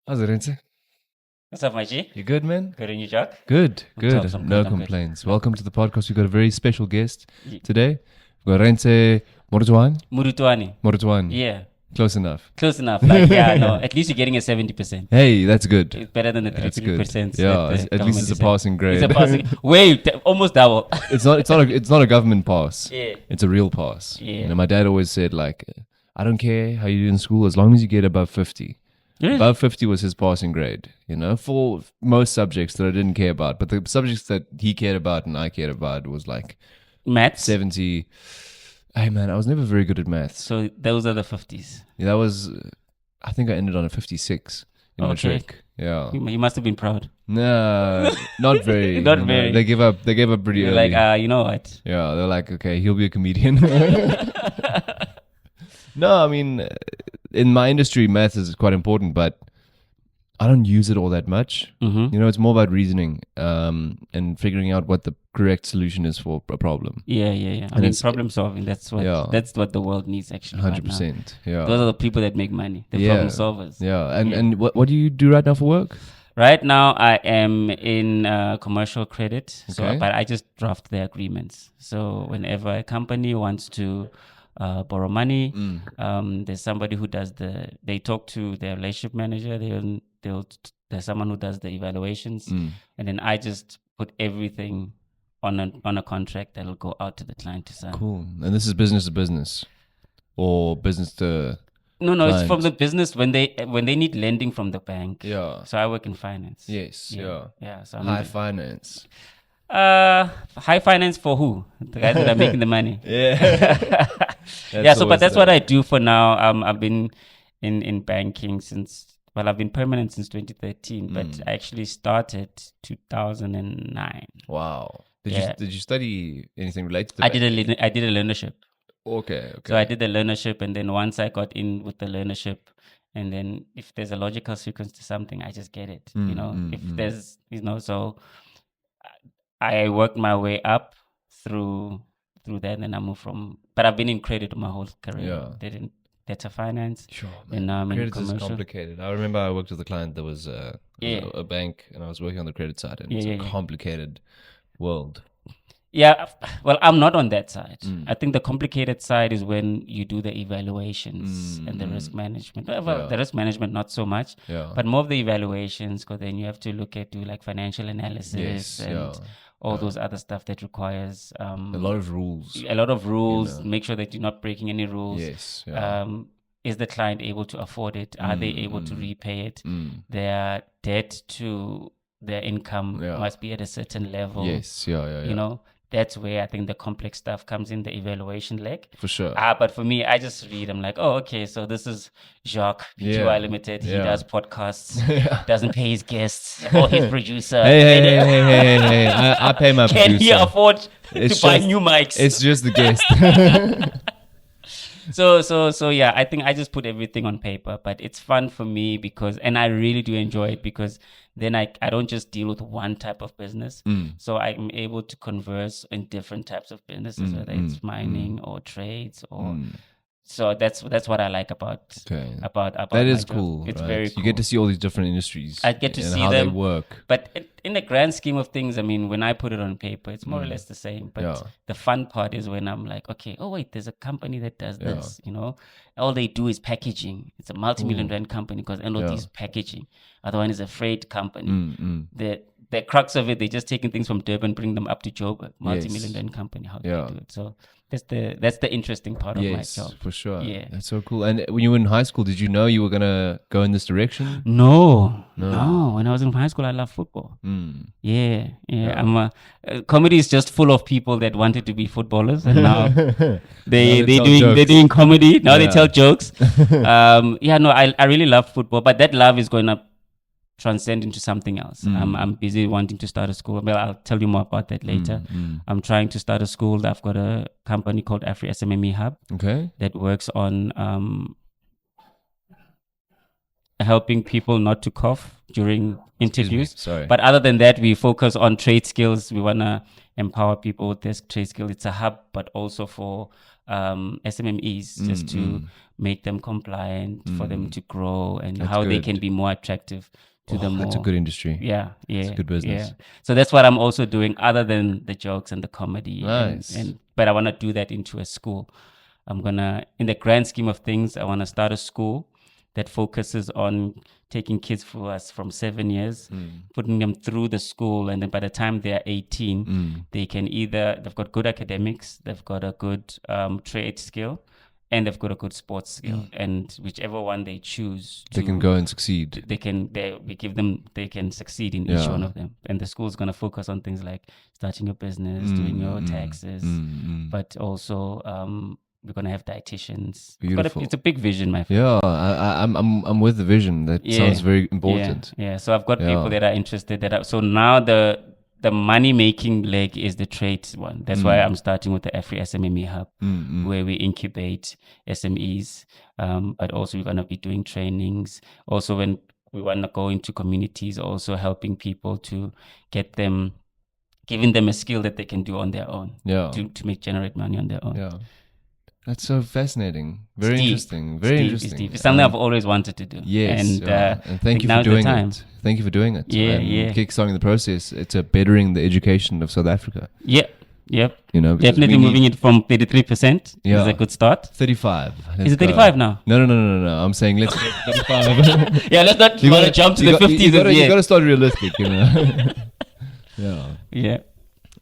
How's it, Rentse? What's up, my G? You good, man? Good in you, Jack? Good. I'm good, I'm No good, I'm good. complaints. Welcome to the podcast. We've got a very special guest Ye- today. We've got Rentse Modutoane. Modutoane. Yeah, Close enough. close enough. Like, yeah, no, at least you're getting a 70%. Hey, that's good. It's better than the That's good. 33%. Yeah, that the at least it's a government passing grade. is saying. It's a passing. Wait, almost double. It's not a government pass. Yeah. It's a real pass. Yeah. You know, my dad always said, like, I don't care how you do in school as long as you get above 50. Really? Above 50 was his passing grade, you know, for most subjects that I didn't care about. But the subjects that he cared about and I cared about was like Maths. 70. Hey, man, I was never very good at maths. So those are the 50s. Yeah, that was, I think I ended on a 56 in Okay. matric. Yeah. You must have been proud. No, not very. Not you know. very. They gave up pretty You're early. like, you know what? Yeah, they're like, okay, he'll be a comedian. No, I mean, in my industry, math is quite important, but I don't use it all that much. Mm-hmm. You know, it's more about reasoning and figuring out what the correct solution is for a problem. Yeah. I And mean, it's- problem solving. That's what the world needs actually. right now. 100%. Yeah. Those are the people that make money. The Yeah. problem solvers. Yeah. And Yeah. and what do you do right now for work? Right now, I am in commercial credit, Okay. but I just draft the agreements. So whenever a company wants to borrow money, there's somebody who does they talk to their relationship manager. There's someone who does the evaluations, and then I just put everything on a contract that'll go out to the client to sign. Cool. And this is business to business or business to... No, it's Client. from the business when they need lending from the bank. Yeah. So I work in finance. Yes. Yeah. Yeah. So I'm High finance. high finance for who? The guys that are making the money. Yeah. But that's what I do for now. I've been in banking I've been permanent since 2013, but I actually started 2009. Wow. Yeah. Did you study anything related to I that? did a learnership. Okay. So I did the learnership, and then once I got in with the learnership, and then if there's a logical sequence to something, I just get it. If there's, so I worked my way up through that, and I moved but I've been in credit my whole career. Yeah. Did in data finance. Sure, And now I'm in credit is commercial. complicated. I remember I worked with a client that was Yeah. a bank, and I was working on the credit side, and Yeah, it's yeah, a yeah. complicated world. Yeah, well, I'm not on that side. I think the complicated side is when you do the evaluations and the risk management. Well, Yeah. the risk management, not so much, Yeah. but more of the evaluations, because then you have to do like financial analysis Yes, and yeah. all those other stuff that requires A lot of rules. a lot of rules. know. Make sure that you're not breaking any rules. Yes. Yeah. Is the client able to afford it? Are they able to repay it? Their debt to their income Yeah. must be at a certain level. Yes. Yeah. You know, that's where I think the complex stuff comes in, the evaluation leg. For sure. But for me, I just read. I'm like, oh, okay, so this is Jacques, PQI Yeah. Limited. He Yeah. does podcasts, Yeah. doesn't pay his guests or his producer. Hey. I pay my Can he producer. afford It's to buy just- new mics? It's just the guest. So yeah, I think I just put everything on paper, but it's fun for me and I really do enjoy it because then I don't just deal with one type of business. So I'm able to converse in different types of businesses, whether it's mining or trades or. So that's what I like about Okay. about That my is job. cool. It's right? very You cool. get to see all these different industries. I get to and see how them. they work. But in the grand scheme of things, I mean, when I put it on paper, it's more or less the same. But Yeah. the fun part is when I'm like, okay, oh wait, there's a company that does this. All they do is packaging. It's a multi-million rand company because NLT is packaging. Other one is a freight company. The crux of it, they're just taking things from Durban, bring them up to Joburg. Multi-million rand company. How do Yeah. they do it? So that's the interesting part of my Yes, job. for sure. Yeah. That's so cool. And when you were in high school, did you know you were gonna go in this direction? No. When I was in high school, I loved football. Yeah. Comedy is just full of people that wanted to be footballers, and now they're doing comedy. Now they tell jokes. I really love football, but that love is going to transcend into something else. I'm busy wanting to start a school. Well, I'll tell you more about that later. I'm trying to start a school. I've got a company called Afri SMME Hub Okay. that works on helping people not to cough during interviews. Sorry. But other than that, we focus on trade skills. We want to empower people with this trade skill. It's a hub, but also for SMMEs just to make them compliant, for them to grow, and how they can be more attractive to the more. That's a good industry. Yeah. It's a good business. Yeah. So that's what I'm also doing, other than the jokes and the comedy. Nice. But I want to do that into a school. I'm gonna, in the grand scheme of things, I want to start a school that focuses on taking kids for us from 7 years, putting them through the school, and then by the time they're 18, they can they've got good academics, they've got a good trade skill, and they've got a good sports skill. And whichever one they choose, they can go and succeed. They can succeed in each one of them. And the school's going to focus on things like starting your business, doing your taxes, but also we're gonna have dietitians. Beautiful. It's a big vision, my friend. Yeah, I'm with the vision. That sounds very important. Yeah. So I've got people that are interested. So now the money making leg is the trade one. That's why I'm starting with the Afri SMME Hub, where we incubate SMEs. But also we're gonna be doing trainings. Also, when we wanna go into communities, also helping people to giving them a skill that they can do on their own. Yeah. To generate money on their own. Yeah. That's so fascinating. Very interesting. Very interesting. It's something I've always wanted to do. Yes. And thank you for doing it. Thank you for doing it. Yeah. Kickstarting the process. It's bettering the education of South Africa. Yeah. Yep. Definitely moving it from 33% is a good start. 35. Is it 35 now? No. I'm saying let's get 35. Yeah, let's not jump to the 50s. You got to start realistic, Yeah.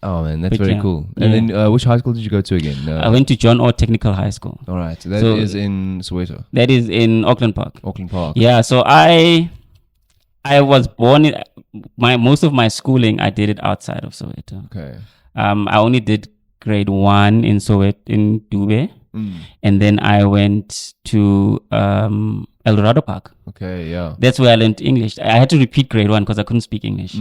Oh man, that's very cool. And then which high school did you go to again? I went to John Orr Technical High School. All right. So that is in Soweto. That is in Auckland Park. Auckland Park. Yeah, so I was born most of my schooling I did it outside of Soweto. Okay. I only did grade 1 in Soweto in Dube. And then I went to El Dorado Park. Okay, yeah. That's where I learned English. I had to repeat grade 1 because I couldn't speak English.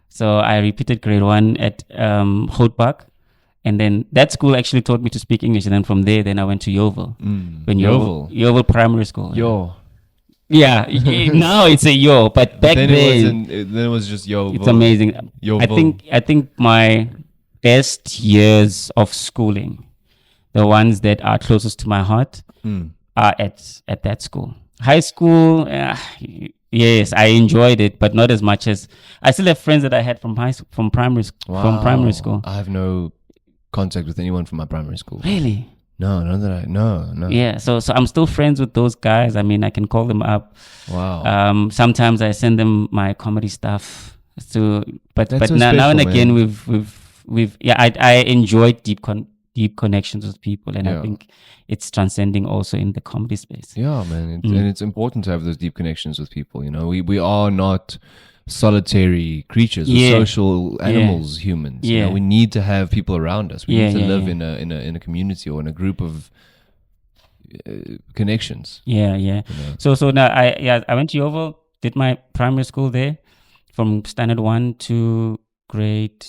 So I repeated grade 1 at Hout Park. And then that school actually taught me to speak English. And then from there, I went to Yeovil. Yeovil Primary School. Yo. Yeah, now it's a yo. But back then it was just yo. It's amazing. Yeovil. I think my best years of schooling, the ones that are closest to my heart, are at that school. High school, yes, I enjoyed it, but not as much as I still have friends that I had from primary school. I have no contact with anyone from my primary school. Really? No. Yeah, so I'm still friends with those guys. I mean, I can call them up. Wow. Sometimes I send them my comedy stuff. But now special, and again, we've I enjoyed deep connections with people, and I think it's transcending also in the comedy space. Yeah, man, and it's important to have those deep connections with people. We are not solitary creatures. We're social animals, humans. We need to have people around us. We need to live in a community or in a group of connections. So now I went to Yeovil, did my primary school there from standard 1 to grade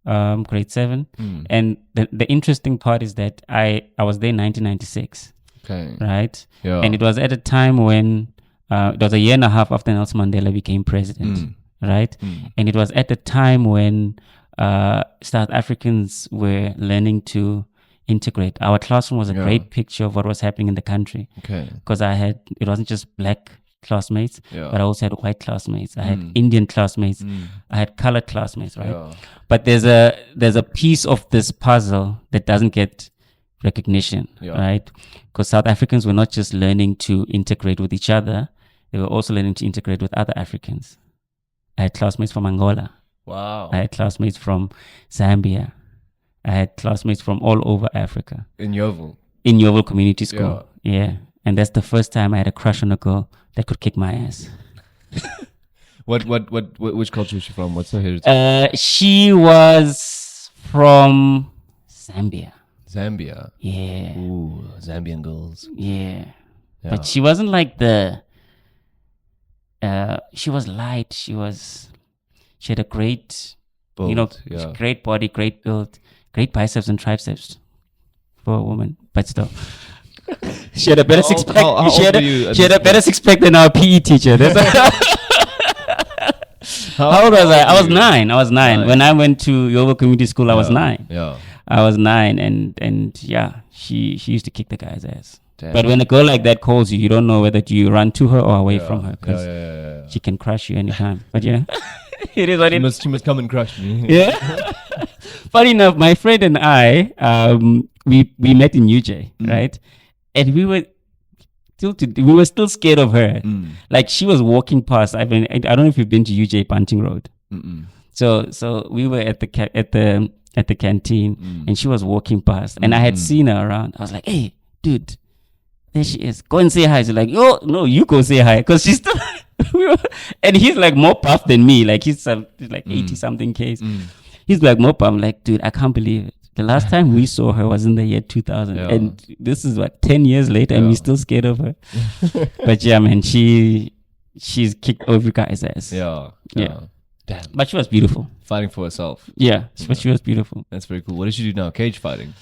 7. And the interesting part is that I was there in 1996. Okay. Right? Yeah. And it was at a time when it was a year and a half after Nelson Mandela became president. Right? And it was at the time when South Africans were learning to integrate. Our classroom was a great picture of what was happening in the country. Okay. Because it wasn't just black classmates, but I also had white classmates. I had Indian classmates. I had colored classmates, right? Yeah. But there's a piece of this puzzle that doesn't get recognition, right? Because South Africans were not just learning to integrate with each other, they were also learning to integrate with other Africans. I had classmates from Angola. Wow. I had classmates from Zambia. I had classmates from all over Africa. In Yeovil Community School. Yeah. And that's the first time I had a crush on a girl that could kick my ass. Which culture is she from? What's her heritage? She was from Zambia. Zambia. Yeah. Ooh, Zambian girls. Yeah. But she wasn't like she was light. She had a great build, great body, great build, great biceps and triceps for a woman, but still. She had a better six pack. She had a better six pack than our PE teacher. How old was I? I was 9. When I went to Yeovil Community School, I was 9. Yeah. I was 9, and she used to kick the guy's ass. Damn. But when a girl like that calls you, you don't know whether you run to her or away from her, because she can crush you anytime. But yeah, it is what it is. She must come and crush me. Yeah. Funny enough, my friend and I, we met in UJ, right? And we were still scared of her. Like, she was walking past. I don't know if you've been to UJ Bunting Road. So we were at the canteen, and she was walking past, and I had seen her around. I was like, "Hey, dude, there she is. Go and say hi." She's like, "Yo, no, you go say hi," because she's still. And he's like more puffed than me. Like, he's like 80 something Ks. He's like more puffed. I'm like, dude, I can't believe it. The last time we saw her was in the year 2000, and this is what 10 years later, and we're still scared of her. But yeah, man, she's kicked every guy's ass. Yeah. Damn. But she was beautiful. Fighting for herself. Yeah, but she was beautiful. That's very cool. What does she do now? Cage fighting?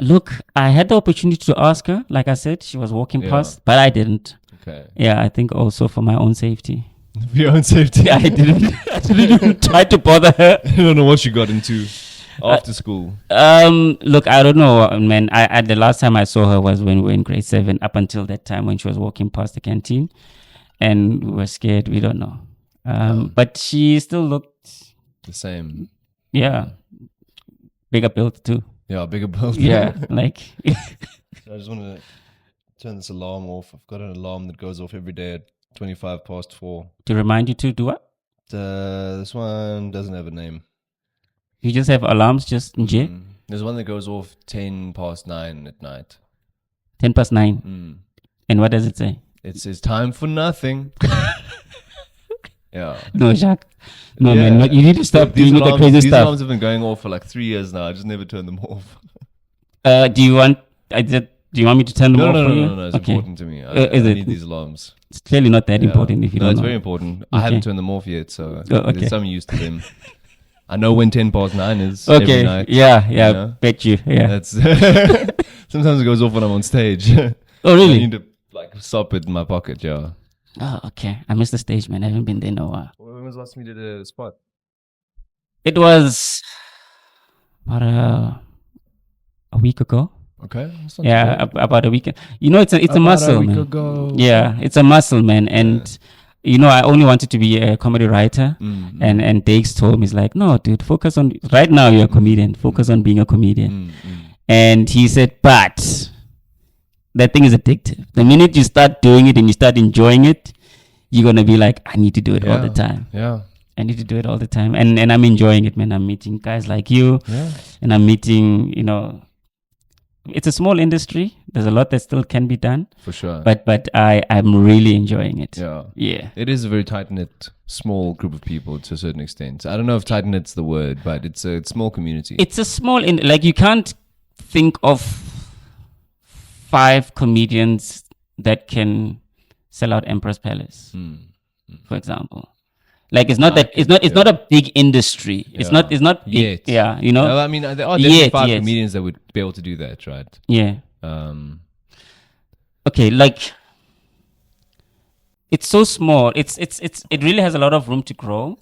Look, I had the opportunity to ask her. Like I said, she was walking past, but I didn't. Okay. Yeah, I think also for my own safety. For your own safety? I didn't even try to bother her. I don't know what she got into after school. Look, I don't know, man. The last time I saw her was when we were in grade 7, up until that time when she was walking past the canteen, and we were scared. We don't know. But she still looked the same. Yeah. Bigger build too. Yeah, bigger build. Yeah, like. I just want to turn this alarm off. I've got an alarm that goes off every day at 4:25. To remind you to do what? This one doesn't have a name. You just have alarms just in J? There's one that goes off 9:10 at night. 9:10? And what does it say? It says time for nothing. Yeah. No, Jacques. No, man. You need to stop doing the crazy stuff. These alarms have been going off for like 3 years now. I just never turn them off. Do you want me to turn them off for you? No. It's important to me. I need these alarms. It's clearly not that important if you don't know. No, it's very important. I haven't turned them off yet, so there's some use to them. I know when 9:10 is every night. Yeah, you know? Bet you. Yeah. That's sometimes it goes off when I'm on stage. Oh, really? I need to stop it in my pocket, yeah. Oh, okay. I missed the stage, man. I haven't been there in a while. When was the last time you did a spot? It was about a week ago. Okay. Yeah, about a week. You know, it's a muscle, man. Ago. Yeah, it's a muscle, man. And you know, I only wanted to be a comedy writer, and Diggs told me, he's like, "No, dude, focus on right now. You're a comedian. Focus on being a comedian." And he said, "But that thing is addictive. The minute you start doing it and you start enjoying it, you're gonna be like, I need to do it all the time. Yeah, I need to do it all the time." And I'm enjoying it, man. I'm meeting guys like you, and I'm meeting, you know. It's a small industry. There's a lot that still can be done. For sure. But I'm really enjoying it. Yeah. It is a very tight-knit, small group of people to a certain extent. I don't know if tight-knit's the word, but it's a small community. It's a small, like, you can't think of 5 comedians that can sell out Emperor's Palace, for example. Like, it's not it's not a big industry. It's not big. Yet. Yeah, you know. No, I mean, there are definitely 5 comedians that would be able to do that, right? Yeah. Okay, like, it's so small. It really has a lot of room to grow.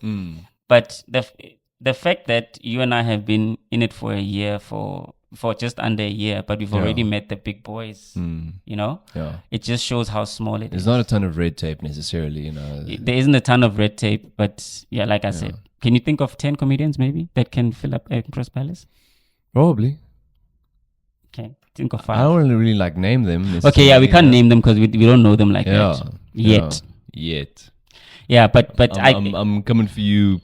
But the fact that you and I have been in it for a year, for just under a year, but we've already met the big boys, you know? Yeah. It just shows how small it is. There's not a ton of red tape necessarily, you know. There isn't a ton of red tape, but yeah, like I said, can you think of 10 comedians maybe that can fill up Emperor's Palace? Probably. Okay, think of 5. I don't really like name them. Okay, yeah, we can't name them because we don't know them like that yet. Yeah, but I'm coming for you,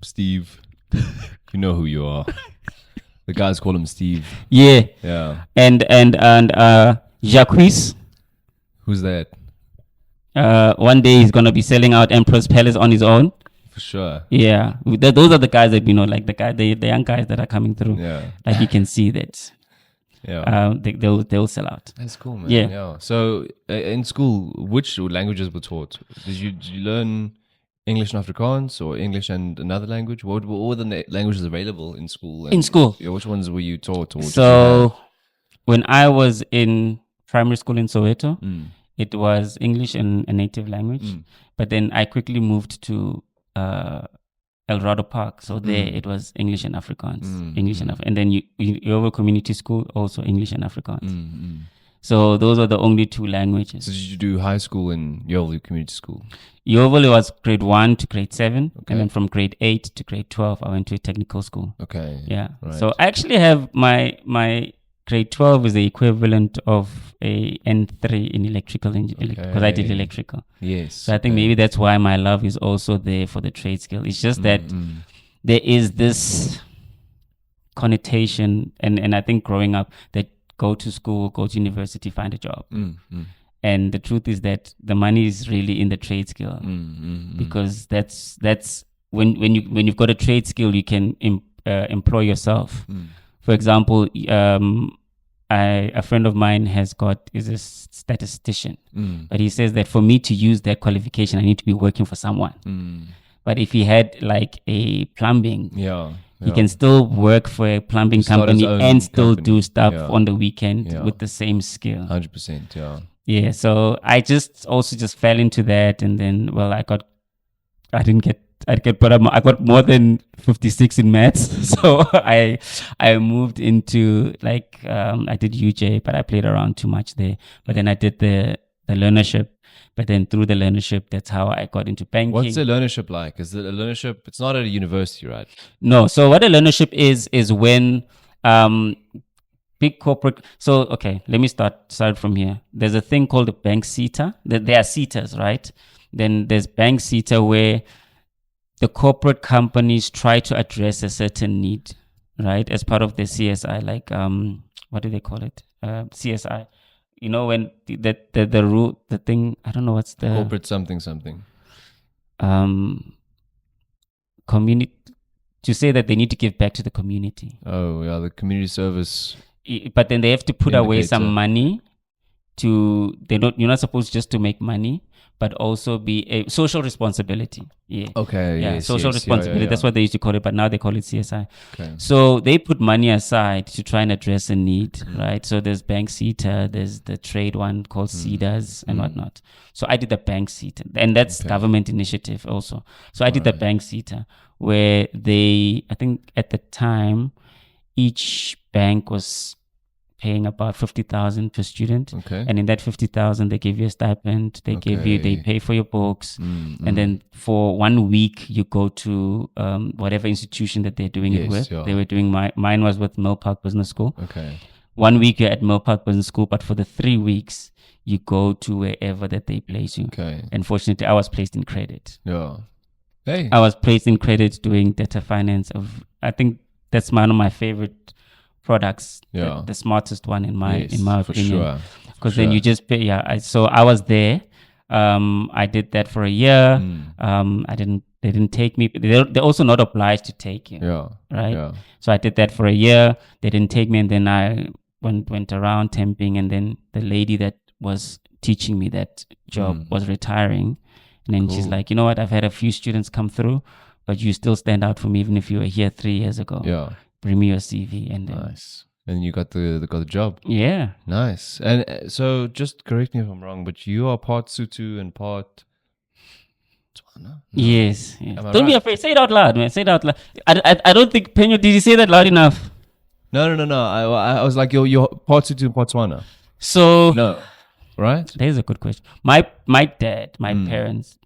Steve. You know who you are. The guys call him Steve. Yeah. And Jacques. Who's that? One day he's gonna be selling out Emperor's Palace on his own. For sure. Yeah. Those are the guys that, you know, like the young guys that are coming through. Yeah. Like, you can see that. Yeah. They'll sell out. That's cool, man. Yeah. So in school, which languages were taught? Did you learn English and Afrikaans, or English and another language? What were the languages available in school? In school? Yeah, which ones were you taught? So when I was in primary school in Soweto, it was English and a native language. But then I quickly moved to Eldorado Park. So there it was English and Afrikaans, English and and then Yeovil Community School, also English and Afrikaans. So those are the only two languages. So did you do high school in Yeovil Community School? Yeovil, it was grade 1 to grade 7. And then from grade 8 to grade 12, I went to a technical school. Okay. Yeah. Right. So I actually have my grade 12 is the equivalent of a N3 in electrical engineering because I did electrical. Yes. So I think maybe that's why my love is also there for the trade skill. It's just that there is this connotation, and I think growing up that go to school, go to university, find a job. And the truth is that the money is really in the trade skill because that's when you've got a trade skill, you can employ yourself. For example, a friend of mine is a statistician, but he says that for me to use that qualification, I need to be working for someone. But if he had like a plumbing, he can still work for a plumbing company and still do stuff on the weekend with the same skill. 100%, yeah. Yeah, so I just fell into that, and then I got more than 56 in maths, so I moved into like I did UJ, but I played around too much there. But then I did the learnership. But then through the learnership, that's how I got into banking. What's the learnership like? Is it a learnership? It's not at a university, right? No. So what a learnership is when big corporate. So okay, let me start from here. There's a thing called a bank seater. There are seaters, right? Then there's bank seater where the corporate companies try to address a certain need, right? As part of the CSI, like what do they call it? CSI. You know, when the rule, the thing, I don't know what's the corporate something community, to say that they need to give back to the community. Oh yeah, the community service. But then they have to put away some money you're not supposed just to make money, but also be a social responsibility. Yeah. Okay. Yeah. Yes, social responsibility. Yeah. That's what they used to call it, but now they call it CSI. Okay. So they put money aside to try and address a need, right? So there's bank seater, there's the trade one called CEDAs and whatnot. So I did the bank seater, and that's government initiative also. So I did the bank seater where I think at the time, each bank was paying about 50,000 per student. Okay. And in that 50,000, they give you a stipend. They pay for your books. And then for 1 week, you go to whatever institution that they're doing it with. Yeah. They were doing mine was with Mill Park Business School. Okay. 1 week you're at Mill Park Business School, but for the 3 weeks, you go to wherever that they place you. Okay. And fortunately, I was placed in credit. Yeah. Hey. I was placed in credit doing data finance. I think that's one of my favorite products, the smartest one in my opinion. For sure. Because then you just pay. So I was there. I did that for a year. They didn't take me. They're also not obliged to take you. Yeah. Right. Yeah. So I did that for a year. They didn't take me, and then I went around temping, and then the lady that was teaching me that job was retiring, and then she's like, you know what? I've had a few students come through, but you still stand out for me, even if you were here 3 years ago. Yeah. Bring me your CV, and then nice. And you got the job. Yeah. Nice. And so, just correct me if I'm wrong, but you are part Sotho and part Tswana? No. Yes. Don't be afraid. Say it out loud, man. Say it out loud. I don't think Penyo, did you say that loud enough? No. I was like, you're part Sotho and part Tswana. So no, right? That is a good question. My dad, my parents,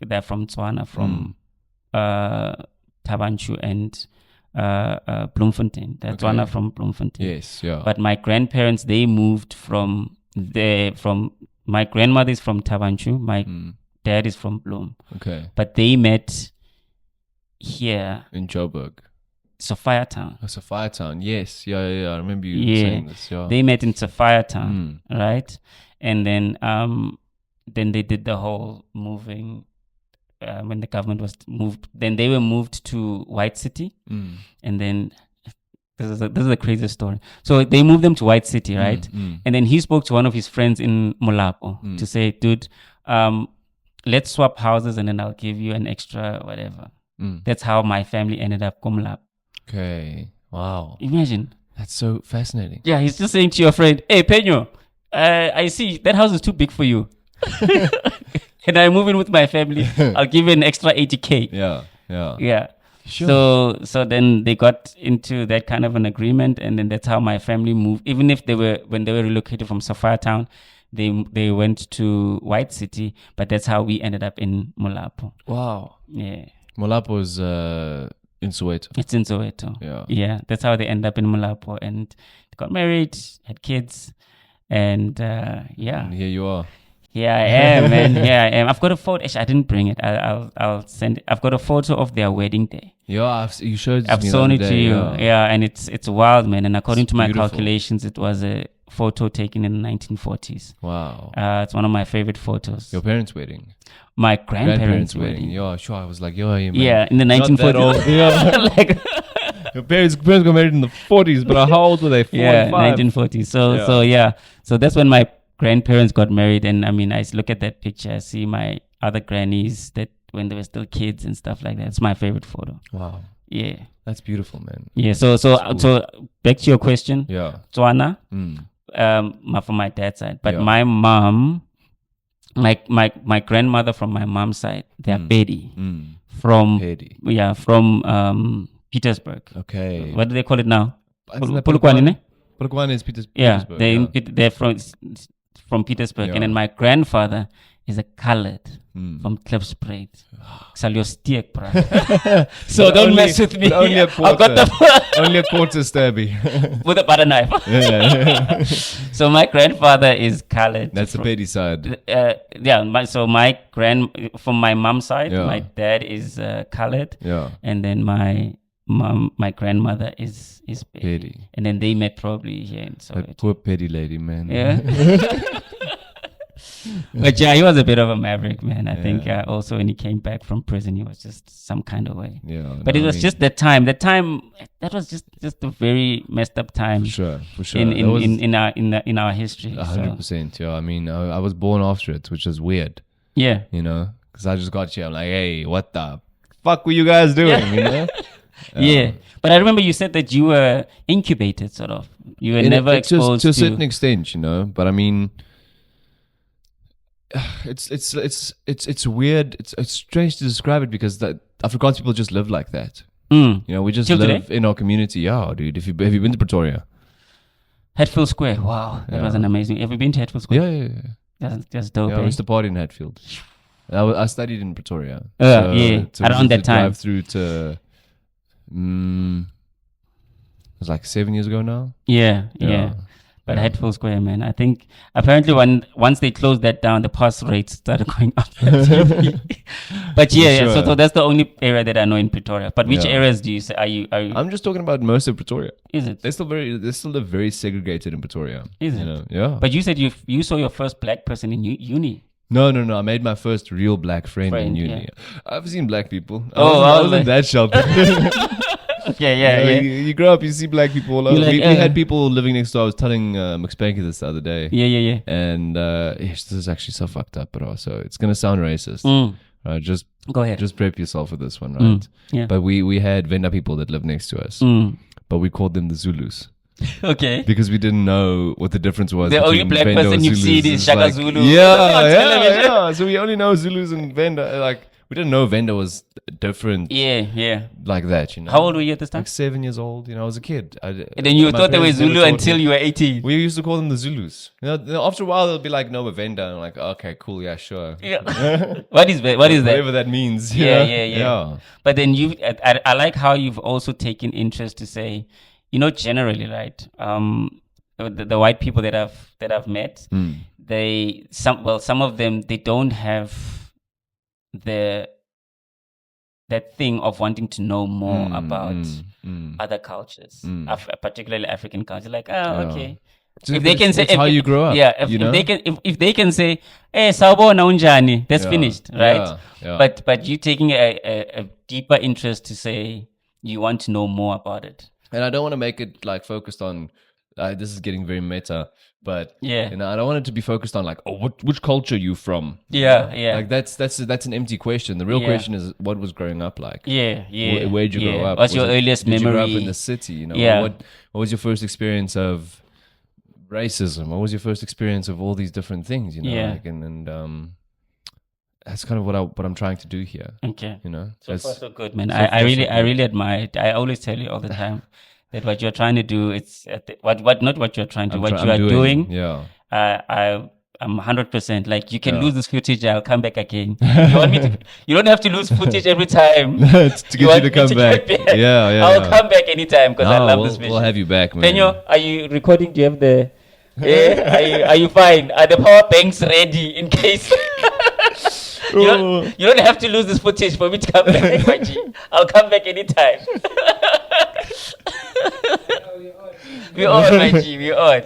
they're from Tswana, from Tabanchu and Bloemfontein. That's Tswana from Bloemfontein. Yes, yeah. But my grandparents, they moved from my grandmother is from Tabanchu. My dad is from Bloem. Okay. But they met here in Joburg. Sophia Town. Oh, Sophia Town. Yes. Yeah. I remember you saying this. Yeah. They met in Sophia Town, right? And then they did the whole moving. When the government was moved, then they were moved to White City, and then this is a crazy story. So they moved them to White City, right? And then he spoke to one of his friends in Molapo to say, "Dude, let's swap houses, and then I'll give you an extra whatever." That's how my family ended up Komlap. Okay. Wow. Imagine. That's so fascinating. Yeah, he's just saying to your friend, "Hey, Penyo, I see that house is too big for you." And I move in with my family. I'll give you an extra 80K. Yeah. Sure. So then they got into that kind of an agreement, and then that's how my family moved. Even if when they were relocated from Soweto, they went to White City, but that's how we ended up in Molapo. Wow. Yeah. Molapo is in Soweto. It's in Soweto. Yeah. That's how they ended up in Molapo, and they got married, had kids, and yeah. And here you are. Here I am, man. Here I am. I've got a photo. Actually, I didn't bring it. I'll send it. I've got a photo of their wedding day. Yeah, you showed I've me shown the it other to day, you. yeah. Yeah, and it's wild, man. And according to my beautiful. calculations, it was a photo taken in the 1940s. Wow. It's one of my favorite photos. Your parents' wedding. My grandparents' wedding. Yeah, sure. I was like, yeah, man. Yeah, in the Not that 1940s. old. Yeah. Like, Your parents got married in the 40s, but how old were they? 4 yeah, and 5? 1940s. So that's when my grandparents got married. And I mean, I look at that picture, I see my other grannies that when they were still kids and stuff like that. It's my favorite photo. Wow. Yeah. That's beautiful, man. Yeah. So back to your question. Yeah. Tswana, from my dad's side. But Yeah. my mom, my grandmother from my mom's side, they're Pedi. From Pedi. Yeah, from Petersburg. Okay. What do they call it now? Isn't that Polokwane, ne? Polokwane is Yeah, Petersburg. they're from Petersburg. Yeah. And then my grandfather is a colored from Klipspruit. Saliostiek, bro. So But don't only- mess with me. but only a I've got the Only a quarter stabby. with a butter knife. Yeah. So my grandfather is colored. That's the Pedi side. From my mom's side, Yeah. my dad is colored, Yeah. and then my grandmother is Pedi. Pedi. And then they met probably here in That Soweto. poor Pedi lady, man. Yeah. But yeah, he was a bit of a maverick, man. I think also when he came back from prison, he was just some kind of way. Yeah. But it was just that time. That was just a very messed up time for sure. in our history. 100%. Yeah. I mean, I was born after it, which is weird, Yeah. you know, because I just got here. I'm like, hey, what the fuck were you guys doing? You know? Yeah. But I remember you said that you were incubated, sort of. You were never exposed to a certain extent, you know. But I mean, it's weird. It's strange to describe it because Afrikaans people just live like that. You know, we just Till live today? in our community. Yeah, dude. Have you been to Pretoria? Hatfield Square. Wow, that was an amazing. Have you been to Hatfield Square? Yeah. That's dope. Yeah, I eh? used to party in Hatfield. I studied in Pretoria. Yeah, so around that time. Drive through to. It was like 7 years ago now. Yeah. But Hatfield Square, man. I think apparently once they closed that down, the pass rates started going up. But Sure. so that's the only area that I know in Pretoria. But which Yeah. areas do you say are you? I'm just talking about most of Pretoria. Is it? They still live very segregated in Pretoria. Is you it? know? Yeah. But you said you saw your first black person in uni. No. I made my first real black friend in uni. yeah. I've seen black people. Oh, I I was wasn't that sheltered. Okay, You know, yeah. You grow up, you see black people all over. You're like, We had people living next door. I was telling McSpanky this the other day. Yeah. And this is actually so fucked up, bro. So it's gonna sound racist. Right? Just Go ahead. just prep yourself for this one, right? Yeah. But we had Venda people that lived next to us, but we called them the Zulus Okay. because we didn't know what the difference was. The only between black Venda person or you've Zulus. seen is It's Shaka like- Zulu. Yeah, on television. yeah. So we only know Zulus and Venda. Like we didn't know Venda was different Yeah. like that. You know. How old were you at this time? Like 7 years old. You know, I was a kid. And then you my thought they were parents never Zulu taught until me. you were 18. We used to call them the Zulus. You know, after a while they'll be like, "No, we're Venda." And I'm like, "Okay, cool, yeah, sure." Yeah. What is that? Whatever that means. you know? Yeah. But then I like how you've also taken interest to say, you know, generally, right? The white people that I've met, some of them, they don't have that thing of wanting to know more about other cultures, particularly African culture. Like, okay. If they can say, it's how you grow up. Yeah, you know? if they can say, "Hey, sawubona unjani," that's finished, right? Yeah. But you taking a deeper interest to say you want to know more about it. And I don't want to make it like focused on. This is getting very meta, but Yeah. you know, I don't want it to be focused on like, oh, which culture are you from? Yeah. Like that's an empty question. The real question is, what was growing up like? Yeah. Where'd you grow up? What's your earliest did memory? you grow up in the city? You know, Yeah. what was your first experience of racism? What was your first experience of all these different things? You know, Yeah. like, and that's kind of what I'm trying to do here. Okay. You know, so far so good, man. I really admire it. I always tell you all the time that what you're trying to do, it's not what you're trying to, what you are doing. Yeah. I'm 100%. Like, you can lose this footage, I'll come back again. You want me to? You don't have to lose footage every time to get you to come back. Yeah. I'll come back anytime because I love this vision. We'll have you back, man. Penyo, are you recording? Do you have the? Are you fine? Are the power banks ready in case? You don't have to lose this footage for me to come back, my G. I'll come back anytime. We on, my G. We on.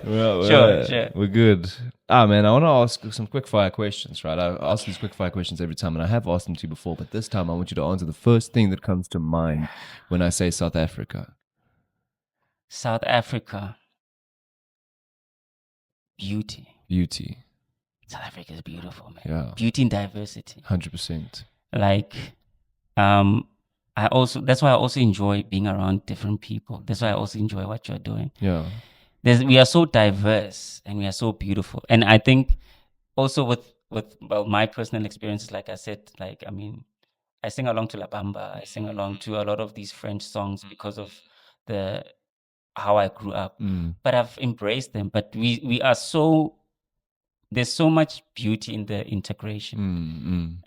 Sure. We're good. Man, I want to ask some quick fire questions, right? I ask these quick fire questions every time, and I have asked them to you before, but this time I want you to answer the first thing that comes to mind when I say South Africa. South Africa. Beauty. South Africa is beautiful, man. Yeah. Beauty and diversity. 100%. Like, that's why I also enjoy being around different people. That's why I also enjoy what you're doing. Yeah. We are so diverse and we are so beautiful. And I think also with my personal experiences, like I said, like, I mean, I sing along to La Bamba. I sing along to a lot of these French songs because of how I grew up. But I've embraced them. But we are so, there's so much beauty in the integration.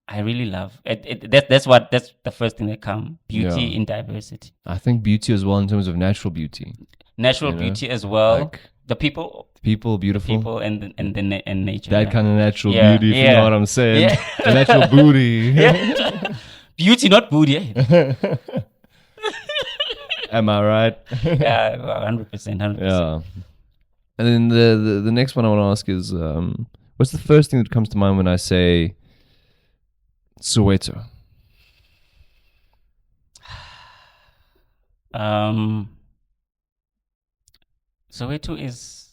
I really love it. That's the first thing that comes. Beauty in diversity. I think beauty as well in terms of natural beauty. Natural beauty as well. Like the people, beautiful. People and nature. That kind of natural beauty, if you know what I'm saying. Yeah. The natural booty. Beauty, not booty. Am I right? Yeah, 100%. Yeah. And then the next one I want to ask is, what's the first thing that comes to mind when I say Soweto? Soweto is,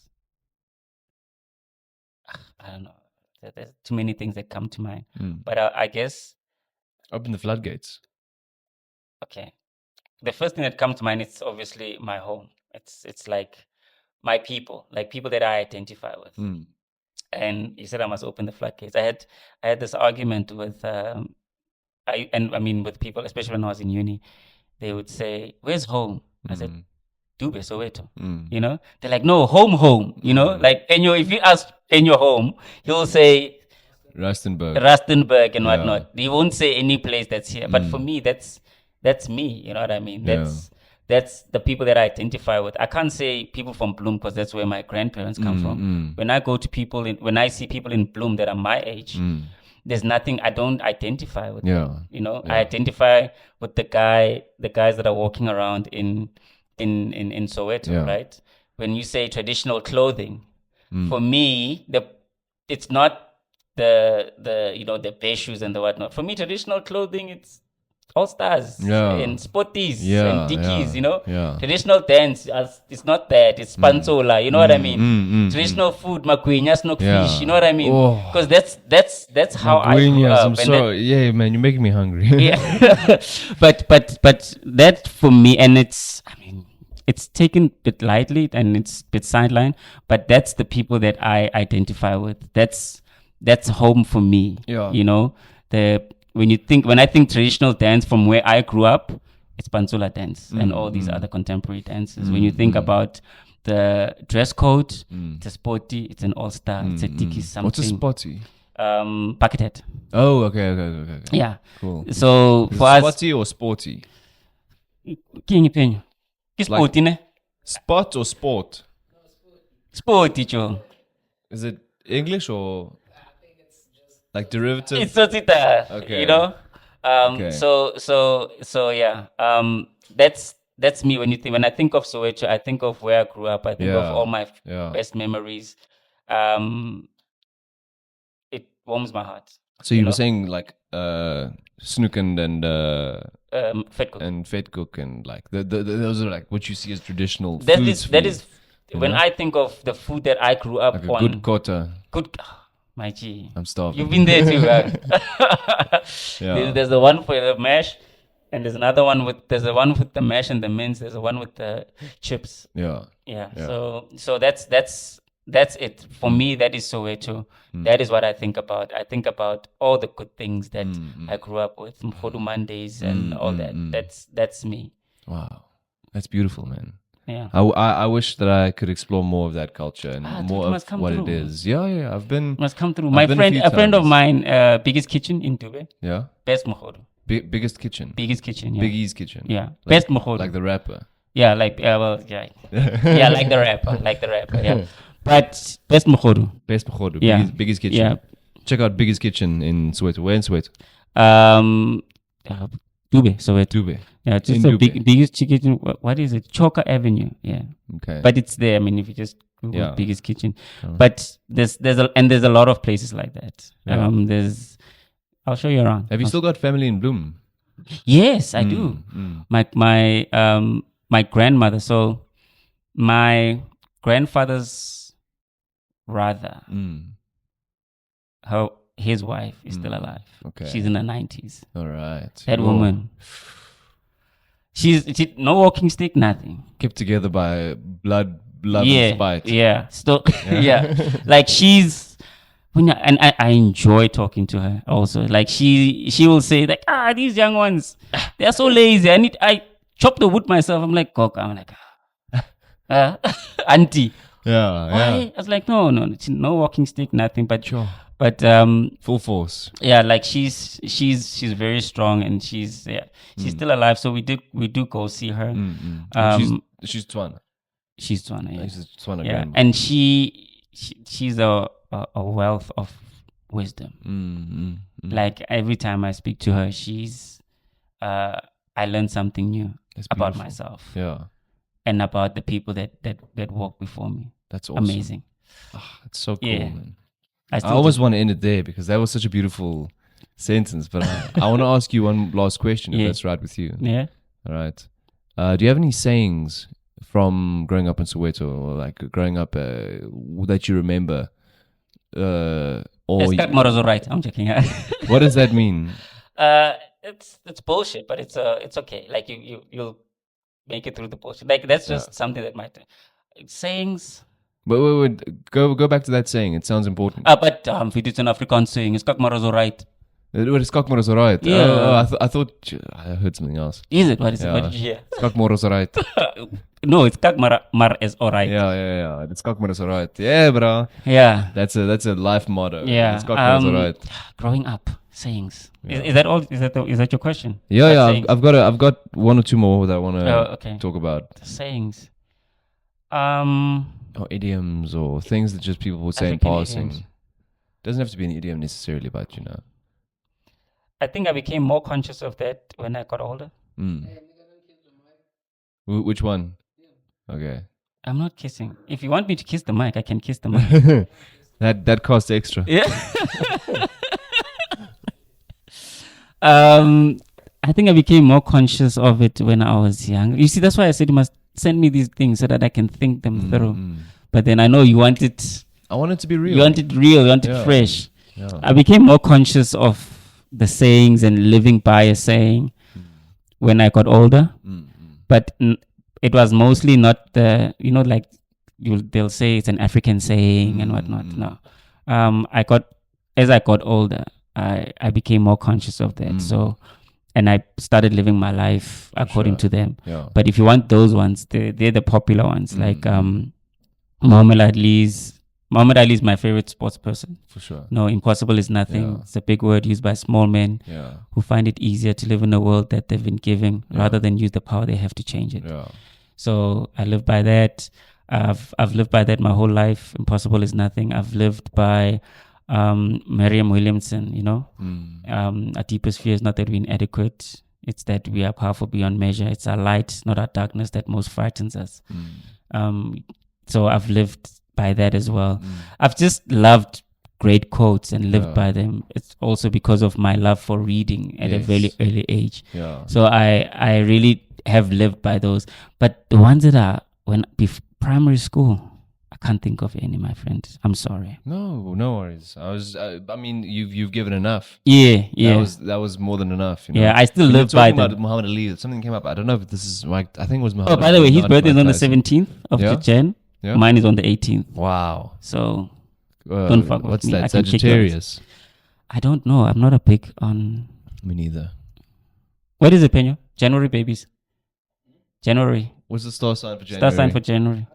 I don't know. There's too many things that come to mind. But I guess, open the floodgates. Okay. The first thing that comes to mind is obviously my home. It's like my people, like people that I identify with. And you said I must open the floodgates. I had this argument with with people, especially when I was in uni. They would say, "Where's home?" I said, "Dube, Soweto." You know, they're like, "No, home." You know, like Enyo. If you ask Enyo home, he'll say Rustenburg and whatnot. He won't say any place that's here. But for me, that's me. You know what I mean? That's the people that I identify with. I can't say people from Bloem because that's where my grandparents come from. When I go to when I see people in Bloem that are my age, there's nothing I don't identify with. Them, you know, I identify with the guys that are walking around in Soweto, right? When you say traditional clothing, for me, it's not the the bare shoes and the whatnot. For me, traditional clothing, it's All Stars and Sporties and Dickies, you know. Traditional dance, it's not that. It's Panzola, you know what I mean. Traditional food, magwinya, snookfish, you know what I mean. Because that's how I grew up. I'm sorry. Yeah, man, you're making me hungry. but that for me, and it's taken a bit lightly and it's a bit sidelined, but that's the people that I identify with. That's home for me. You know, when I think traditional dance from where I grew up, it's Panzola dance and all these other contemporary dances. When you think about the dress code, it's a sporty, it's an all-star, it's a tiki something. What's a sporty? Bucket hat. Oh, okay. Yeah. Cool. So for us, sporty or sporty? Sporty, ne? Spot or sport? Sporty, Joe. Is it English or like derivative? It's Sotho, okay. You know. Okay. So yeah. That's me. When I think of Soweto, I think of where I grew up. I think of all my best memories. It warms my heart. So you were saying like Snoeken and Vetkoek and like those are like what you see as traditional foods. That is when I think of the food that I grew up like on. Good kota. My G. I'm starving. You've been there too, right? There's the one for the mash, and there's another one there's the one with the mash and the mince. There's the one with the chips. Yeah. So that's that's it for me. That is Soweto. That is what I think about. I think about all the good things that I grew up with, Mkhodu Mondays and all that. That's me. Wow, that's beautiful, man. Yeah. I wish that I could explore more of that culture and more must of come what through. it is. Yeah. I've been. Must come through. I've My been friend, few a friend of times. mine, biggest kitchen in Dube. Yeah. Best Mkhodu. Biggest kitchen. Biggest kitchen. Yeah. Biggie's kitchen. Yeah. Like, Best Mkhodu. like the rapper. Yeah, like yeah, yeah, like the rapper, yeah. But best Mkhodu. Best Mkhodu. Yeah. Biggie's kitchen. Yeah. Check out Biggie's kitchen in Soweto. Where in Soweto? Dube, Soweto. Dube. Yeah, just In a Dube. biggest kitchen. What is it? Choker Avenue. Yeah, Okay. but it's there. I mean, if you just Google Yeah. biggest kitchen, but there's a lot of places like that. Yeah. I'll show you around. Have you still got family in Bloom? Yes, I do. My grandmother. So my grandfather's brother, his wife is still alive. Okay. She's in her 90s. All right. That Whoa. woman. She's no walking stick, nothing. Kept together by blood Yeah, and spite. yeah. Still, yeah. Like she's. And I enjoy talking to her also. Like she will say like, these young ones, they're so lazy. I chop the wood myself. I'm like, Cock. I'm like, auntie. Yeah. Why? I was like, no, walking stick, nothing. But Sure. But Full force. yeah, like she's very strong and she's still alive. So we do go see her. She's Tswana. She's Tswana, yeah. She's Tswana Yeah, grandma. and she's a wealth of wisdom. Like every time I speak to her, she's I learn something new That's about beautiful. myself Yeah. and about the people that walk before me. That's awesome. Amazing. It's so cool, Yeah. man. I I always want to end it there because that was such a beautiful sentence. But I want to ask you one last question, if Yeah. that's right with you. Yeah. All right. Do you have any sayings from growing up in Soweto, or like growing up that you remember? Or Tomorrow's all right. I'm joking. what does that mean? It's bullshit, but it's okay. Like you'll make it through the bullshit. Like that's just something that might sayings. But wait, go back to that saying. It sounds important. But if it is an Afrikaans saying, it's tomorrow's all right. What is skakmor is alright? Yeah. I thought I heard something else. Is it? What is it? Yeah. What did you hear? Skakmor is alright. No, it's mar is all right. Yeah. The skakmor is alright. Yeah, bro. Yeah. That's a life motto. Yeah. Skakmor is alright. Growing up sayings. Yeah. Is that all? Is that your question? Yeah. Sayings. I've got one or two more that I want to okay. talk about. Sayings. Or idioms or things that just people would say in African passing. idioms. Doesn't have to be an idiom necessarily, but you know. I think I became more conscious of that when I got older. Which one? Okay. I'm not kissing. If you want me to kiss the mic, I can kiss the mic. That costs extra. Yeah. I think I became more conscious of it when I was young. You see, that's why I said you must send me these things so that I can think them through. But then I know you want it. I want it to be real. You want it real. You want it fresh. Yeah. I became more conscious of the sayings and living by a saying when I got older. But it was mostly not the, like they'll say it's an African saying and whatnot. No. As I got older, I became more conscious of that. So, and I started living my life according to them. Yeah. But if you want those ones, they're the popular ones. Like Muhammad Ali is my favorite sports person. For sure. No, impossible is nothing. Yeah. It's a big word used by small men who find it easier to live in a world that they've been given rather than use the power they have to change it. Yeah. So I live by that. I've lived by that my whole life. Impossible is nothing. I've lived by Mariam Williamson, our deepest fear is not that we're inadequate. It's that we are powerful beyond measure. It's our light, not our darkness, that most frightens us. So I've lived by that as well. I've just loved great quotes and lived by them. It's also because of my love for reading at a very early age. Yeah. So I really have lived by those. But the ones that are primary school, I can't think of any, my friend. I'm sorry. No worries. I mean, you've given enough. Yeah. That was more than enough. Yeah, I still When live you're by talking them. about Muhammad Ali. Something came up. I don't know if this is like, I think it was Muhammad. Oh, by the way, his Ali, birthday is on the Tyson. 17th of Yeah? Jan. Yeah. Mine is on the 18th. Wow. So don't fuck with what's me. that? I can kick Sagittarius. I don't know. I'm not a big on. Me neither. What is it, Penyo? January babies. January. What's the star sign for January? Star sign for January.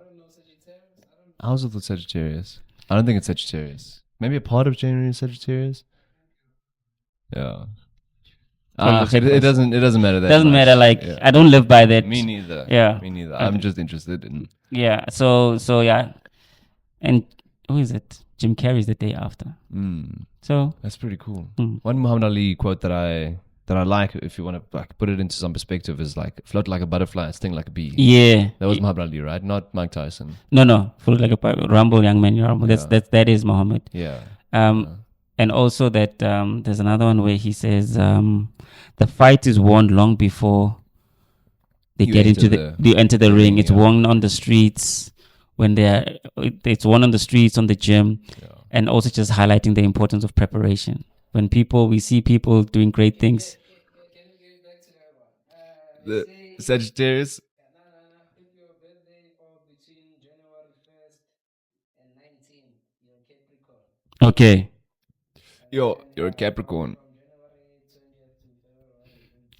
I was with Sagittarius. I don't think it's Sagittarius. Maybe a part of January is Sagittarius. Yeah. It doesn't matter that Doesn't much. matter. Like Yeah. I don't live by that. Me neither. Yeah. Me neither. I'm just interested in. Yeah. So yeah. And who is it? Jim Carrey's the day after. So That's pretty cool. One Muhammad Ali quote that I like, if you want to like put it into some perspective, is like float like a butterfly, sting like a bee. Yeah. That was Muhammad Ali, right? Not Mike Tyson. No. Full like a rumble, young man, you rumble. That is Muhammad. Yeah. And also that there's another one where he says the fight is won long before they You get enter they enter the ring. It's yeah. won on the streets when it's won on the streets, on the gym, and also just highlighting the importance of preparation. When we see people doing great things. The Sagittarius. Okay. You're a Capricorn.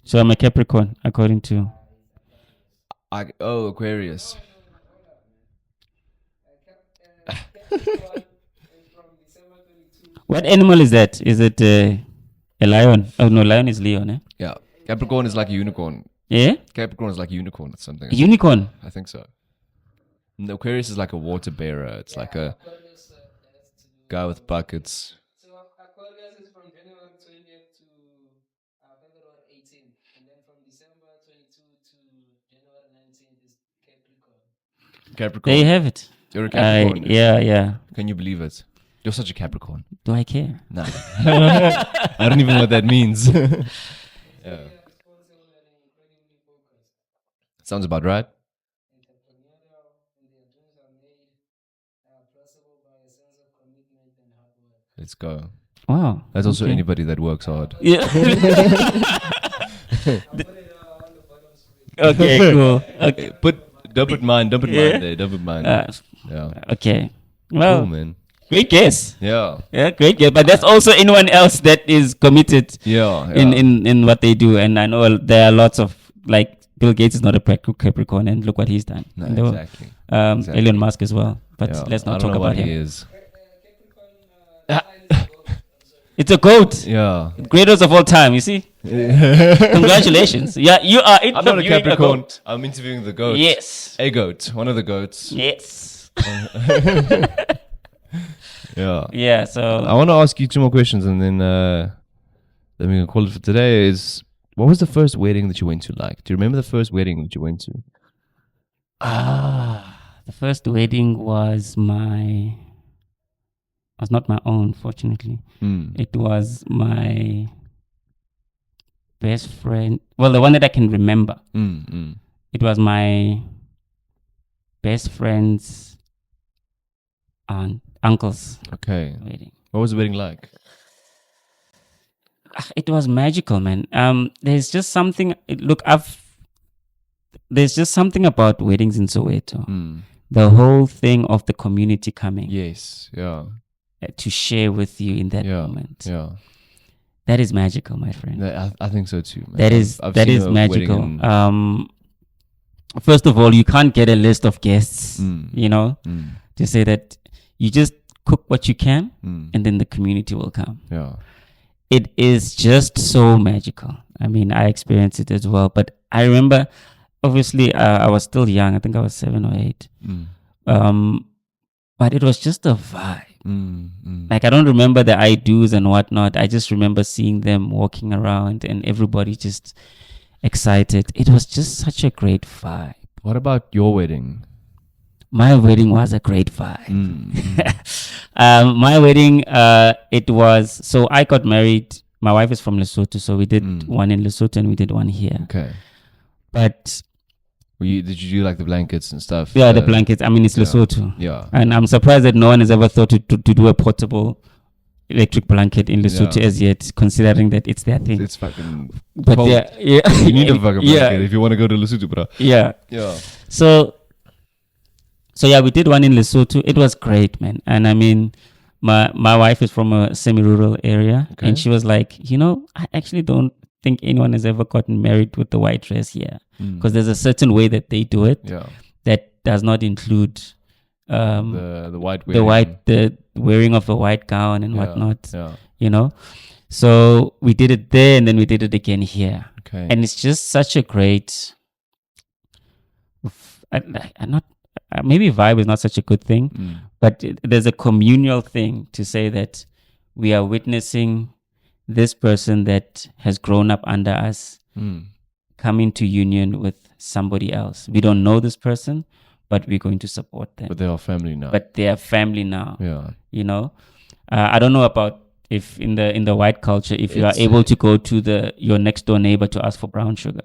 So I'm a Capricorn, according to. Aquarius. What animal is that? Is it a lion? Oh no, lion is Leo, eh? Yeah. Capricorn is like a unicorn. Yeah? Capricorn is like a unicorn or something. Unicorn. I think so. And Aquarius is like a water bearer. It's like a guy with buckets. So Aquarius is from January 20th to February 18th, and then from December 22 to January 19th is Capricorn. Capricorn. There you have it. You're a Capricorn. Yeah. Can you believe it? You're such a Capricorn. Do I care? No. I don't even know what that means. Yeah. Sounds about right. Let's go. Wow. That's also okay. anybody that works hard. Yeah. Okay, cool. Okay. Don't put mine there. Don't put mine. Yeah. Okay. Well, Cool, man. great guess. Yeah. Yeah, great guess. But that's also anyone else that is committed Yeah. in what they do. And I know there are lots of, like, Bill Gates is not a Capricorn, and look what he's done. No, And exactly. Elon Musk as well. But Yeah. let's I not don't talk know about what he him. is. It's a goat. Yeah. Greatest of all time, you see? Congratulations. Yeah, you are I'm not a interviewing Capricorn. goat. I'm interviewing the goat. Yes. A goat. One of the goats. Yes. Yeah. Yeah, so I want to ask you two more questions, and then we can call it for today. What was the first wedding that you went to like? Do you remember the first wedding that you went to? the first wedding was not my own, fortunately. It was my best friend. Well, the one that I can remember. It was my best friend's uncle's Okay. wedding. What was the wedding like? It was magical, man. There's just something. There's just something about weddings in Soweto. The whole thing of the community coming. Yes. Yeah. To share with you in that moment. Yeah. That is magical, my friend. I think so too, man. That is I've seen a magical. wedding in- First of all, you can't get a list of guests, to say that you just cook what you can and then the community will come. Yeah. It is just so magical. I mean, I experienced it as well, but I remember, obviously, I was still young. I think I was 7 or 8. But it was just a vibe. Like, I don't remember the I do's and whatnot. I just remember seeing them walking around and everybody just excited. It was just such a great vibe. What about your wedding? My wedding was a great vibe. My wedding, it was, so I got married. My wife is from Lesotho, so we did one in Lesotho and we did one here. Okay. But did you do like the blankets and stuff? yeah, the blankets. I mean, it's Lesotho. Yeah. And I'm surprised that no one has ever thought to do a portable electric blanket in Lesotho as yet, considering that it's their thing. It's fucking But cold. yeah. You need a fucking blanket Yeah. if you want to go to Lesotho, bro. Yeah. Yeah. So So yeah, we did one in Lesotho. It was great, man. And I mean, my wife is from a semi-rural area, and she was like, I actually don't think anyone has ever gotten married with the white dress here, because there's a certain way that they do it that does not include the wearing of the white gown and whatnot. So we did it there, and then we did it again here. And it's just such a great. Maybe vibe is not such a good thing, but there's a communal thing to say that we are witnessing this person that has grown up under us come into union with somebody else. We don't know this person, but we're going to support them. But they are family now. Yeah. I don't know about if in the white culture, if you are able to go to your next door neighbor to ask for brown sugar.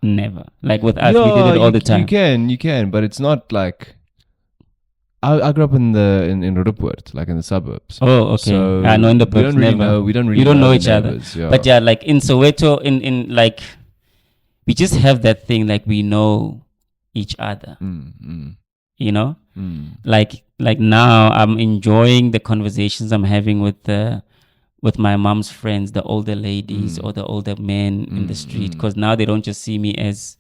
Never. Like with us, we did it all the time. You can, but it's not like. I grew up in Rudderpoort, like in the suburbs. Oh, okay. So I know in the burbs, we don't really know each other. Yeah. But yeah, like in Soweto, in like, we just have that thing, like we know each other. Like now I'm enjoying the conversations I'm having with my mom's friends, the older ladies or the older men in the street, because now they don't just see me as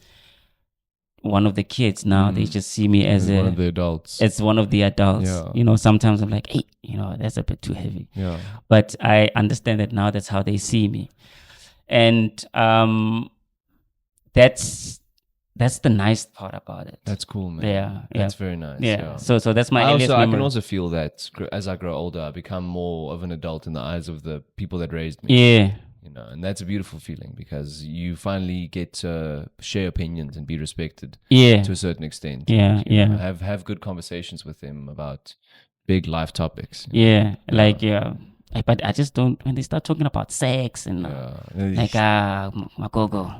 one of the kids. Now they just see me as one of the adults. It's one of the adults. Yeah. Sometimes I'm like, hey, that's a bit too heavy. Yeah. But I understand that now that's how they see me. And that's the nice part about it. That's cool, man. Yeah. That's very nice. Yeah. So that's my earliest memory. I can also feel that as I grow older, I become more of an adult in the eyes of the people that raised me. Yeah. And that's a beautiful feeling, because you finally get to share opinions and be respected. Yeah. To a certain extent. Yeah. Have good conversations with them about big life topics. Yeah. But I just don't, when they start talking about sex and magogo.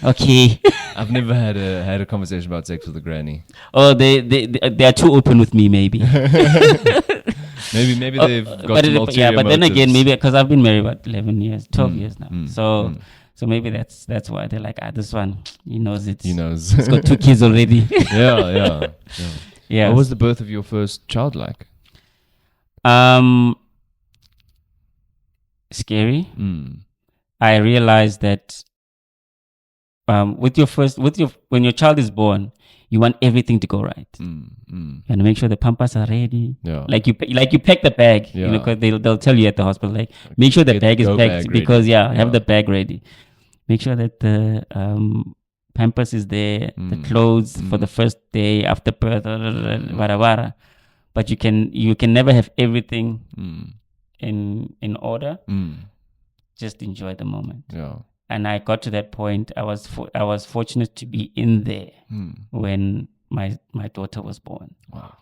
Okay. I've never had a conversation about sex with a granny. Oh, they are too open with me, maybe. maybe they've got some ulterior but then motives. again, maybe because I've been married about 11 years, 12 years now. So maybe that's why they're like, this one, he knows it. He knows. He's got 2 kids already. Yeah. What was the birth of your first child like? Scary. I realized that when your child is born, you want everything to go right. You want to make sure the pampers are ready. Yeah. Like you pack the bag. Yeah. Because they'll tell you at the hospital, like, make sure the bag is packed, because have the bag ready. Make sure that the pampers is there, the clothes for the first day after birth, whatever. But you can never have everything in order. Just enjoy the moment. Yeah. And I got to that point. I was fortunate to be in there when my daughter was born. Wow.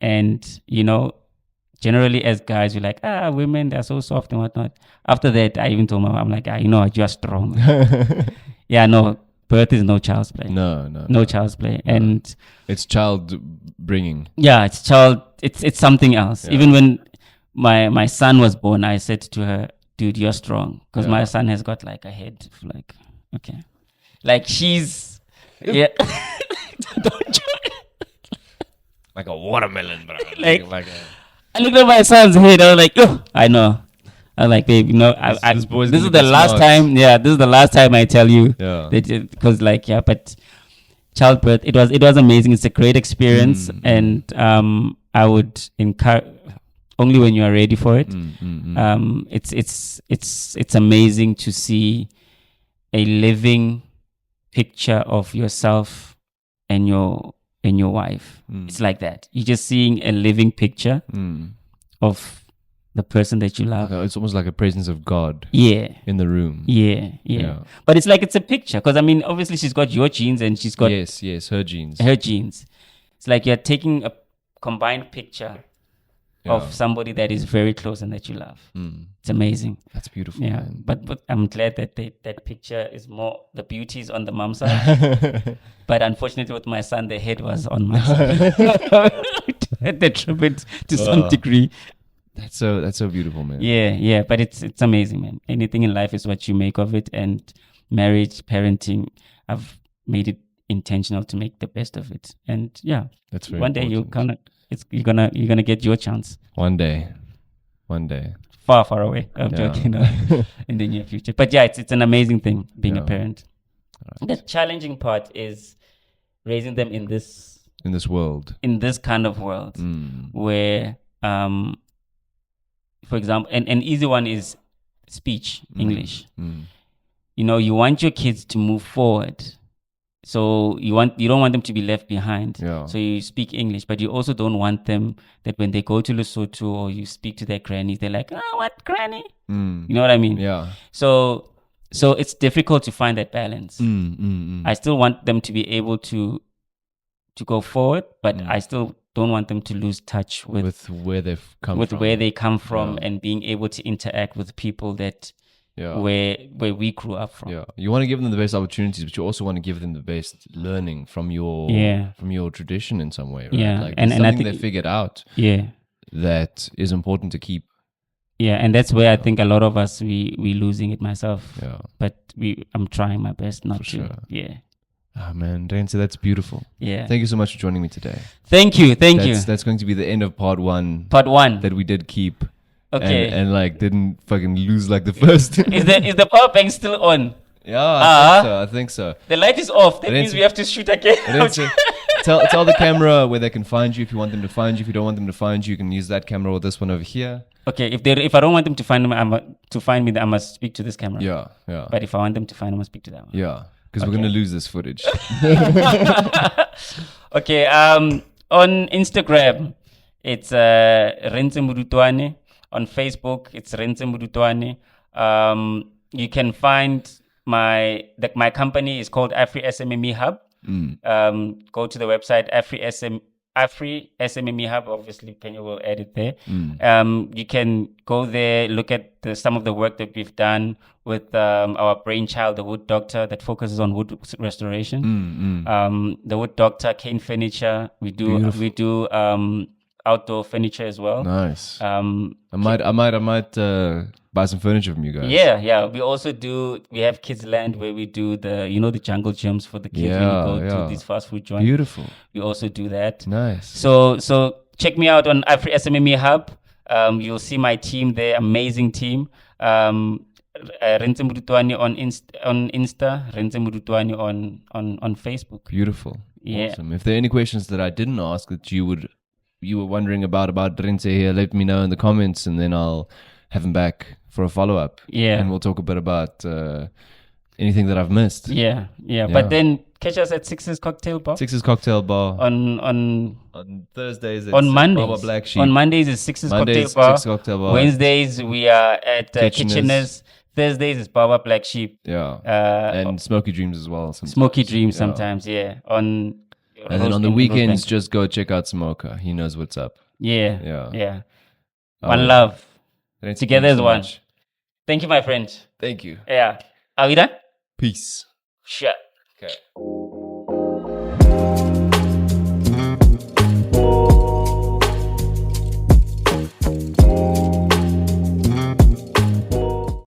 And generally as guys, you're like, women, they're so soft and whatnot. After that, I even told my mom, I'm like, you're strong. Yeah, no, birth is no child's play. No child's play. No. And it's child bringing. Yeah, it's something else. Yeah. Even when my son was born, I said to her, dude, you're strong, because my son has got like a head like, okay, like she's don't like a watermelon, bro. I looked at my son's head. I was like, oh, I know. I was like, babe, this is the last time. Yeah, this is the last time I tell you. Yeah. Because but childbirth, it was amazing. It's a great experience, and I would encourage. Only when you are ready for it. It's amazing to see a living picture of yourself and your wife. It's like that. You're just seeing a living picture of the person that you love. It's almost like a presence of God. Yeah. In the room. Yeah. But it's like it's a picture, because obviously she's got your genes and she's got yes, her genes. It's like you're taking a combined picture. Of somebody that is very close and that you love. It's amazing. That's beautiful. Yeah, man. but I'm glad that that picture is more, the beauty is on the mom side. But unfortunately with my son, the head was on my side. Detriment to some degree. That's so beautiful, man. Yeah. But it's amazing, man. Anything in life is what you make of it, and marriage, parenting, I've made it intentional to make the best of it. And yeah, that's very one day important. you're gonna get your chance. One day. Far away. I'm joking. In the near future. But yeah, it's an amazing thing being a parent. Right. The challenging part is raising them in this world, in this kind of world, where, for example, an easy one is speech, English. You know, you want your kids to move forward. So you don't want them to be left behind. Yeah. So you speak English, but you also don't want them that when they go to Lesotho or you speak to their grannies, they're like, "Oh, what granny?" You know what I mean? Yeah. So it's difficult to find that balance. I still want them to be able to go forward, but I still don't want them to lose touch with where they've come with from. where they come from, and being able to interact with people that where we grew up from. Yeah, you want to give them the best opportunities, but you also want to give them the best learning from your tradition in some way, right? Yeah, like and something I think they figured out. Yeah, that is important to keep. Yeah, and that's where I think a lot of us we losing it, myself. Yeah, but I'm trying my best not to. Sure. Yeah. Oh man, Rentse, that's beautiful. Yeah. Thank you so much for joining me today. Thank you. That's going to be the end of part one. That we did keep. Okay. And like didn't fucking lose like the first. Is the power bank still on? Yeah, I think so. The light is off. That means we have to shoot again. Tell the camera where they can find you if you want them to find you. If you don't want them to find you, you can use that camera or this one over here. Okay, if I don't want them to find me, I must speak to this camera. Yeah. But if I want them to find them, I must speak to that one. Yeah, because we're gonna lose this footage. Okay. On Instagram, it's Rentse Modutoane. On Facebook, it's Rentse Modutoane. You can find my company is called Afri SMME Hub. Go to the website Afri SMME Hub. Obviously, Penny will add it there. You can go there, look at some of the work that we've done with our brainchild, the Wood Doctor, that focuses on wood restoration. The Wood Doctor, cane furniture. We do outdoor furniture as well. Nice. I might buy some furniture from you guys. Yeah. We also we have Kids Land where we do the jungle gyms for the kids when you go to these fast food joints. Beautiful. We also do that. Nice. So check me out on Afri SMME Hub. You'll see my team there, amazing team. Rentse Modutoane on Insta, Rentse Modutoane on Facebook. Beautiful. Yeah. Awesome. If there are any questions that I didn't ask that you were wondering about Rentse here, let me know in the comments, and then I'll have him back for a follow-up. Yeah. And we'll talk a bit about anything that I've missed. Yeah. But then catch us at Six's Cocktail Bar. Six's Cocktail Bar. On Thursdays, on Mondays. Baba Black Sheep. On Mondays is Six's Cocktail Bar. Cocktail Bar. Wednesdays we are at Kitcheners. Thursdays is Baba Black Sheep. Yeah. And Smoky Dreams as well. Sometimes. Smoky Dreams sometimes, yeah. And then on the weekends, just go check out Smoker. He knows what's up. Yeah. One love. Together as one. Thank you, my friend. Thank you. Yeah. Are we done? Peace. Sure. Okay.